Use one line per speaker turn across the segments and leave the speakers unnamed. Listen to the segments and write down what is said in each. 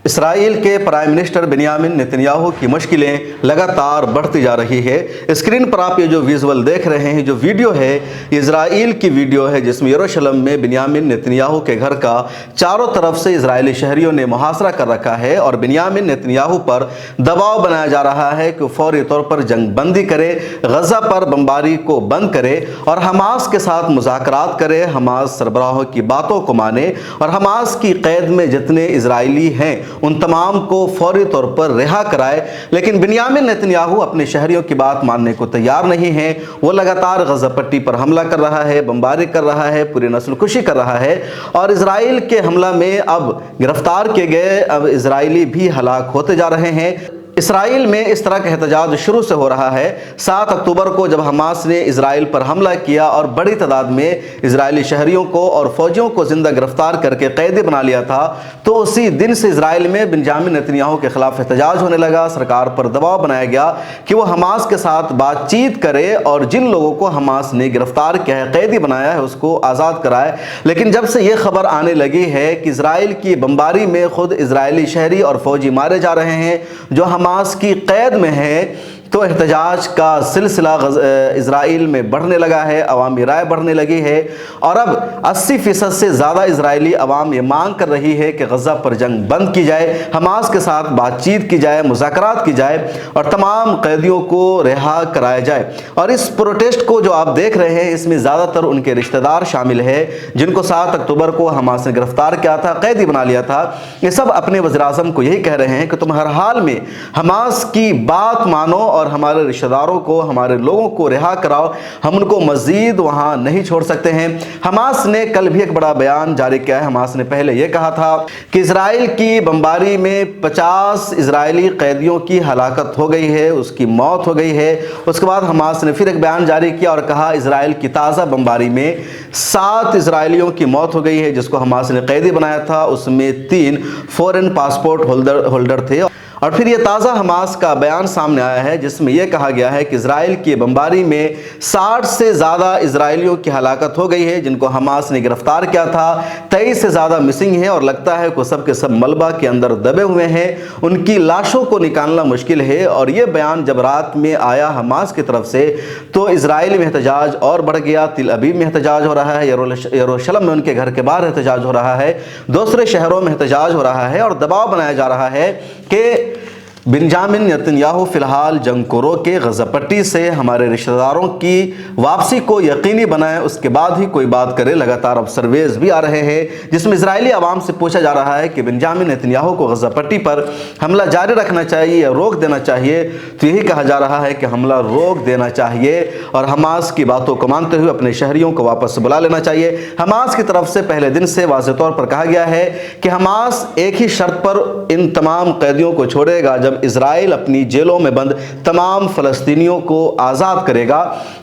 اسرائیل کے prime minister Binyamin Netanyahu کی مشکلیں لگاتار بڑھتی جا رہی ہے۔ اسکرین پر آپ یہ جو ویژول دیکھ رہے ہیں، جو ویڈیو ہے، یہ اسرائیل کی ویڈیو ہے جس میں یروشلم میں بنیامین نتنیاہو کے گھر کا چاروں طرف سے اسرائیلی شہریوں نے محاصرہ کر رکھا ہے اور بنیامین نتنیاہو پر دباؤ بنایا جا رہا ہے کہ فوری طور پر جنگ بندی کرے، غزہ پر بمباری کو بند کرے اور حماس کے ساتھ مذاکرات کرے، حماس سربراہوں کی باتوں کو مانے اور حماس کی قید میں جتنے اسرائیلی ہیں ان تمام کو فوری طور پر رہا کرائے۔ لیکن بنیامین نتنیاہو اپنے شہریوں کی بات ماننے کو تیار نہیں ہیں۔ وہ لگاتار غزہ پٹی پر حملہ کر رہا ہے، بمباری کر رہا ہے، پوری نسل کشی کر رہا ہے اور اسرائیل کے حملہ میں اب گرفتار کیے گئے اب اسرائیلی بھی ہلاک ہوتے جا رہے ہیں۔ اسرائیل میں اس طرح کا احتجاج شروع سے ہو رہا ہے۔ 7 اکتوبر کو جب حماس نے اسرائیل پر حملہ کیا اور بڑی تعداد میں اسرائیلی شہریوں کو اور فوجیوں کو زندہ گرفتار کر کے قیدی بنا لیا تھا، تو اسی دن سے اسرائیل میں بنیامین نتنیاہو کے خلاف احتجاج ہونے لگا۔ سرکار پر دباؤ بنایا گیا کہ وہ حماس کے ساتھ بات چیت کرے اور جن لوگوں کو حماس نے گرفتار کیا ہے، قیدی بنایا ہے، اس کو آزاد کرائے۔ لیکن جب سے یہ خبر آنے لگی ہے کہ اسرائیل کی بمباری میں خود اسرائیلی شہری اور فوجی مارے جا رہے ہیں جو حماس کی قید میں ہے، تو احتجاج کا سلسلہ اسرائیل میں بڑھنے لگا ہے، عوامی رائے بڑھنے لگی ہے اور اب 80% سے زیادہ اسرائیلی عوام یہ مانگ کر رہی ہے کہ غزہ پر جنگ بند کی جائے، حماس کے ساتھ بات چیت کی جائے، مذاکرات کی جائے اور تمام قیدیوں کو رہا کرایا جائے۔ اور اس پروٹیسٹ کو جو آپ دیکھ رہے ہیں، اس میں زیادہ تر ان کے رشتہ دار شامل ہے جن کو 7 اکتوبر کو حماس نے گرفتار کیا تھا، قیدی بنا لیا تھا۔ یہ سب اپنے وزیر اعظم کو یہی کہہ رہے ہیں کہ تم ہر حال میں حماس کی بات مانو اور ہمارے رشتہ داروں کو، ہمارے لوگوں کو رہا کراؤ، ہم ان کو مزید وہاں نہیں چھوڑ سکتے ہیں۔ حماس نے کل بھی ایک بڑا بیان جاری کیا ہے۔ حماس نے پہلے یہ کہا تھا کہ اسرائیل کی بمباری میں 50 اسرائیلی قیدیوں کی ہلاکت ہو گئی ہے، اس کی موت ہو گئی ہے۔ اس کے بعد حماس نے پھر ایک بیان جاری کیا اور کہا اسرائیل کی تازہ بمباری میں 7 اسرائیلیوں کی موت ہو گئی ہے جس کو حماس نے قیدی بنایا تھا، اس میں 3 فورن پاسپورٹ ہولڈر تھے۔ اور پھر یہ تازہ حماس کا بیان سامنے آیا ہے جس میں یہ کہا گیا ہے کہ اسرائیل کی بمباری میں 60 سے زیادہ اسرائیلیوں کی ہلاکت ہو گئی ہے جن کو حماس نے گرفتار کیا تھا، 23 سے زیادہ مسنگ ہیں اور لگتا ہے کہ سب کے سب ملبہ کے اندر دبے ہوئے ہیں، ان کی لاشوں کو نکالنا مشکل ہے۔ اور یہ بیان جب رات میں آیا حماس کی طرف سے تو اسرائیل میں احتجاج اور بڑھ گیا، تل ابیب میں احتجاج ہو رہا ہے، یروشلم میں ان کے گھر کے باہر احتجاج ہو رہا ہے، دوسرے شہروں میں احتجاج ہو رہا ہے اور دباؤ بنایا جا رہا ہے کہ بنیامین نتنیاہو فی الحال جنگ کو روکے، غزہ پٹی سے ہمارے رشتہ داروں کی واپسی کو یقینی بنائے، اس کے بعد ہی کوئی بات کرے۔ لگاتار اب سرویز بھی آ رہے ہیں جس میں اسرائیلی عوام سے پوچھا جا رہا ہے کہ بنیامین نتنیاہو کو غزہ پٹی پر حملہ جاری رکھنا چاہیے یا روک دینا چاہیے، تو یہی کہا جا رہا ہے کہ حملہ روک دینا چاہیے اور حماس کی باتوں کو مانتے ہوئے اپنے شہریوں کو واپس بلا لینا چاہیے۔ حماس کی طرف سے پہلے دن سے واضح طور پر کہا گیا ہے کہ حماس ایک ہی شرط پر ان تمام قیدیوں کو چھوڑے گا جب اسرائیل اپنی جیلوں میں بند تمام فلسطینیوں کو آزاد کرے گا،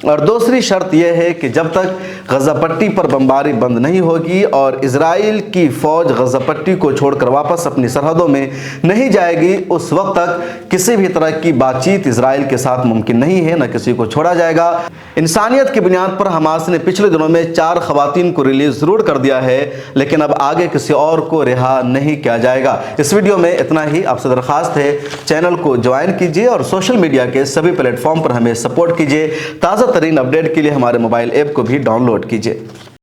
اور دوسری شرط یہ ہے کہ جب تک غزہ پٹی پر بمباری بند نہیں ہوگی اور اسرائیل کی فوج غزہ پٹی کو چھوڑ کر واپس اپنی سرحدوں میں نہیں جائے گی، اس وقت تک کسی بھی طرح کی بات چیت اسرائیل کے ساتھ ممکن نہیں ہے، نہ کسی کو چھوڑا جائے گا۔ انسانیت کی بنیاد پر حماس نے پچھلے دنوں میں 4 خواتین کو ریلیز ضرور کر دیا ہے، لیکن اب آگے کسی اور کو رہا نہیں کیا جائے گا۔ اس ویڈیو میں اتنا ہی۔ آپ سے درخواست ہے چینل کو جوائن کیجئے اور سوشل میڈیا کے سبھی پلیٹ فارم پر ہمیں سپورٹ کیجئے۔ تازہ ترین اپڈیٹ کے لیے ہمارے موبائل ایپ کو بھی ڈاؤن لوڈ کیجئے۔